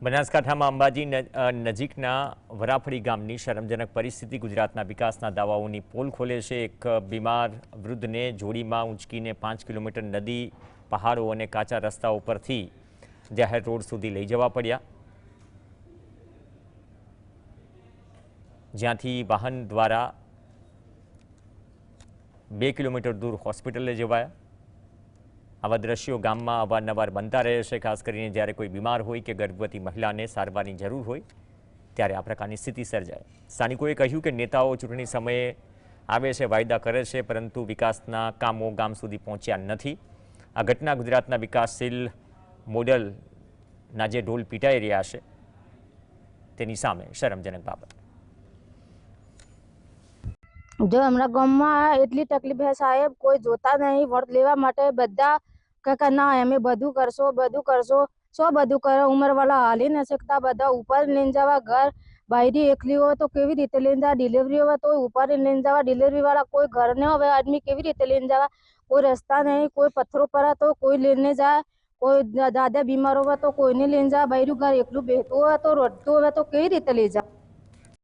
બનાસકાંઠામાં અંબાજી નજીકના વરાફળી ગામની શરમજનક પરિસ્થિતિ ગુજરાતના વિકાસના દાવાઓની પોલ ખોલે છે। એક બીમાર વૃદ્ધને જોડીમાં ઊંચકીને 5 કિલોમીટર નદી, પહાડો અને કાચા રસ્તાઓ પરથી જાહેર રોડ સુધી લઈ જવા પડ્યા, જ્યાંથી વાહન દ્વારા 2 કિલોમીટર દૂર હોસ્પિટલે જવાયા। આવા દ્રશ્યો ગામમાં અવારનવાર બનતા રહે છે, ખાસ કરીને જ્યારે કોઈ બીમાર હોય કે ગર્ભવતી મહિલાને સારવારની જરૂર હોય ત્યારે આ પ્રકારની સ્થિતિ સર્જાય। સ્થાનિકોએ કહ્યું કે નેતાઓ ચૂંટણી સમયે આવે છે, વાયદા કરે છે, પરંતુ વિકાસના કામો ગામ સુધી પહોંચ્યા નથી। આ ઘટના ગુજરાતના વિકાસશીલ મોડલના જે ઢોલ પીટાઈ રહ્યા છે તેની સામે શરમજનક બાબત। जो हमारा गाँव में एटली तकलीफ है साहेब, कोई जोता नहीं। वोट लेवा माटे बधा कहता ना अमे बधु करशो सो बधु करे। उमर वाला हाली न सकता, बधा ऊपर लઈને जावा। घर बायरी एकली हो तो केवी रीते लઈને जावा, डिलीवरी हो तो ऊपर लઈને जावा। डिलीवरी वाला कोई घर नहीं होवे, आदमी केवी रीते लઈને जावा। कोई रास्ता नहीं, कोई पत्थरों पर तो कोई लेने जाए, कोई दादा बीमार होवे तो कोई नहीं लઈને जाए। बायरू घर एकलू बेहतू हो तो रोडतू हो तो केवी रीते ले जा।